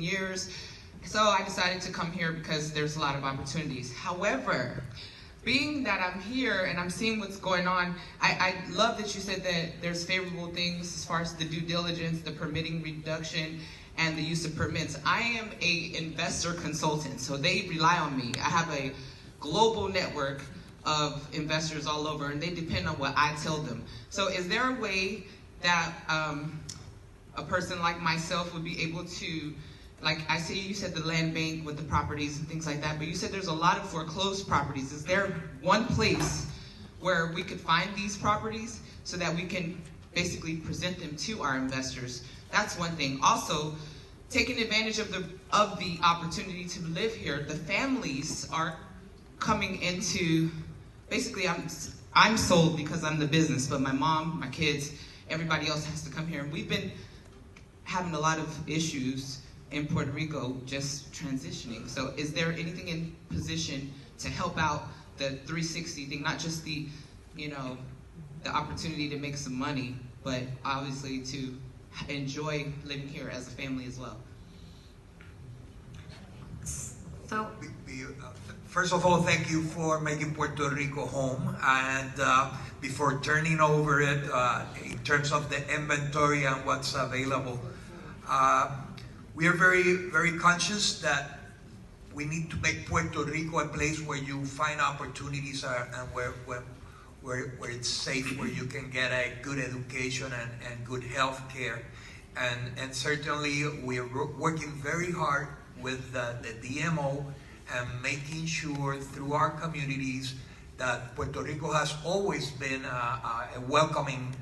years. So I decided to come here because there's a lot of opportunities. However, being that I'm here and I'm seeing what's going on, I love that you said that there's favorable things as far as the due diligence, the permitting reduction, and the use of permits. I am a investor consultant, so they rely on me. I have a global network of investors all over, and they depend on what I tell them. So is there a way that a person like myself would be able to, like I see you said the land bank with the properties and things like that, but you said there's a lot of foreclosed properties. Is there one place where we could find these properties so that we can basically present them to our investors? That's one thing. Also, taking advantage of the opportunity to live here, the families are coming into, basically I'm sold because I'm the business, but my mom, my kids, everybody else has to come here. And we've been having a lot of issues in Puerto Rico just transitioning. So is there anything in position to help out the 360 thing, not just the, the opportunity to make some money, but obviously to enjoy living here as a family as well? So, first of all, thank you for making Puerto Rico home. And before turning over it, in terms of the inventory and what's available, we are very, very conscious that we need to make Puerto Rico a place where you find opportunities and where it's safe, where you can get a good education and good health care. And certainly we are working very hard with the DMO and making sure through our communities that Puerto Rico has always been a welcoming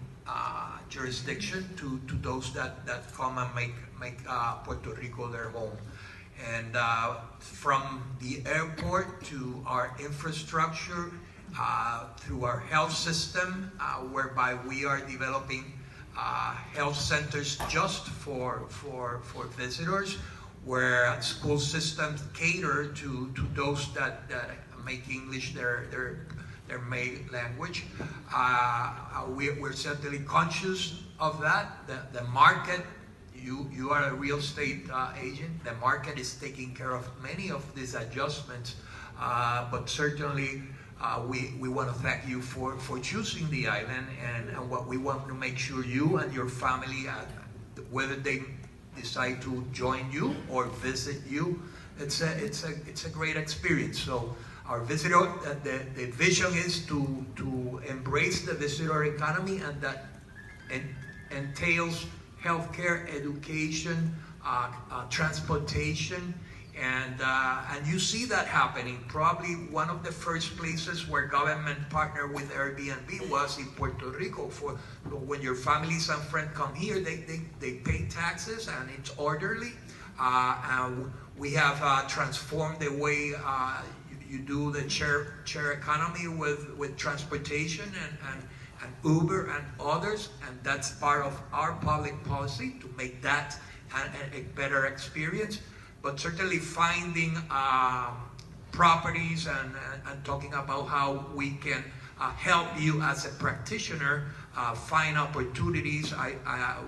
jurisdiction to those that come and make Puerto Rico their home. And from the airport to our infrastructure, through our health system, whereby we are developing health centers just for visitors, where school systems cater to those that make English their main language. We're certainly conscious of that. The market, you are a real estate agent. The market is taking care of many of these adjustments, but certainly we want to thank you for choosing the island, and what we want to make sure you and your family, whether they decide to join you or visit you, it's a great experience. So our visitor, the vision is to embrace the visitor economy, and that entails healthcare, education, transportation, and you see that happening. Probably one of the first places where government partnered with Airbnb was in Puerto Rico. For when your families and friends come here, they pay taxes and it's orderly. And we have transformed the way you do the share economy with transportation and Uber and others, and that's part of our public policy to make that a better experience. But certainly finding properties and talking about how we can help you as a practitioner find opportunities.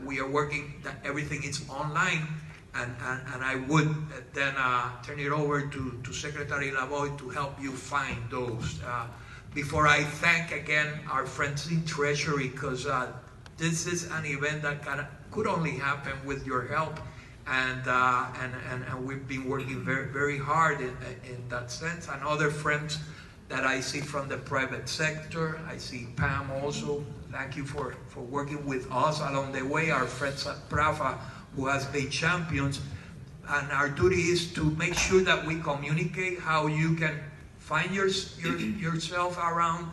We are working that everything is online, and I would then turn it over to Secretary Lavoy to help you find those. Before I thank again our friends in Treasury, because this is an event that could only happen with your help. And we've been working very, very hard in that sense. And other friends that I see from the private sector, I see Pam also. Thank you for working with us along the way. Our friends at PRAFA, who has been champions. And our duty is to make sure that we communicate how you can find yourself around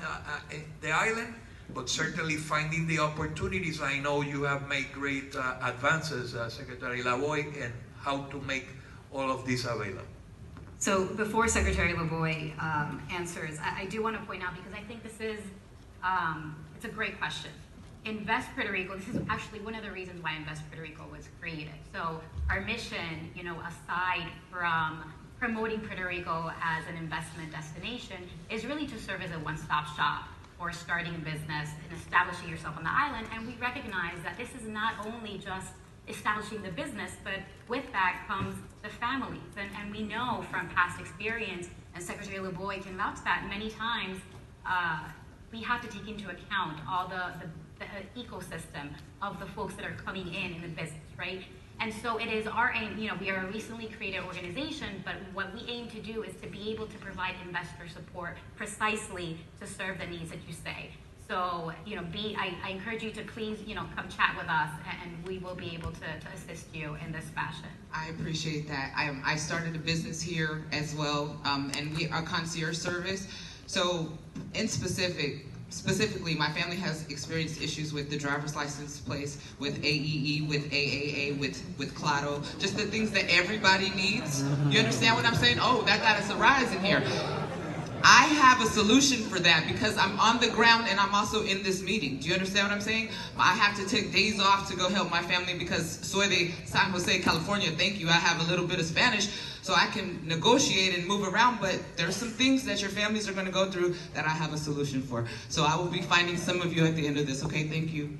the island, but certainly finding the opportunities. I know you have made great advances, Secretary Lavoy, in how to make all of this available. So before Secretary Lavoy answers, I do want to point out, because I think this is, it's a great question. Invest Puerto Rico, this is actually one of the reasons why Invest Puerto Rico was created. So our mission, aside from promoting Puerto Rico as an investment destination, is really to serve as a one-stop shop for starting a business and establishing yourself on the island. And we recognize that this is not only just establishing the business, but with that comes the families. And we know from past experience, and Secretary LeBoy can vouch that many times, we have to take into account all the ecosystem of the folks that are coming in the business, right? And so it is our aim, we are a recently created organization, but what we aim to do is to be able to provide investor support precisely to serve the needs that you say. So, I encourage you to please, come chat with us, and we will be able to assist you in this fashion. I appreciate that. I started a business here as well, and we are concierge service. So, specifically, my family has experienced issues with the driver's license place, with AEE, with AAA, with Clado, just the things that everybody needs. You understand what I'm saying? Oh, that got us a rise in here. I have a solution for that because I'm on the ground and I'm also in this meeting. Do you understand what I'm saying? I have to take days off to go help my family because soy de San Jose, California, thank you, I have a little bit of Spanish, so I can negotiate and move around, but there's some things that your families are going to go through that I have a solution for. So I will be finding some of you at the end of this, okay? Thank you.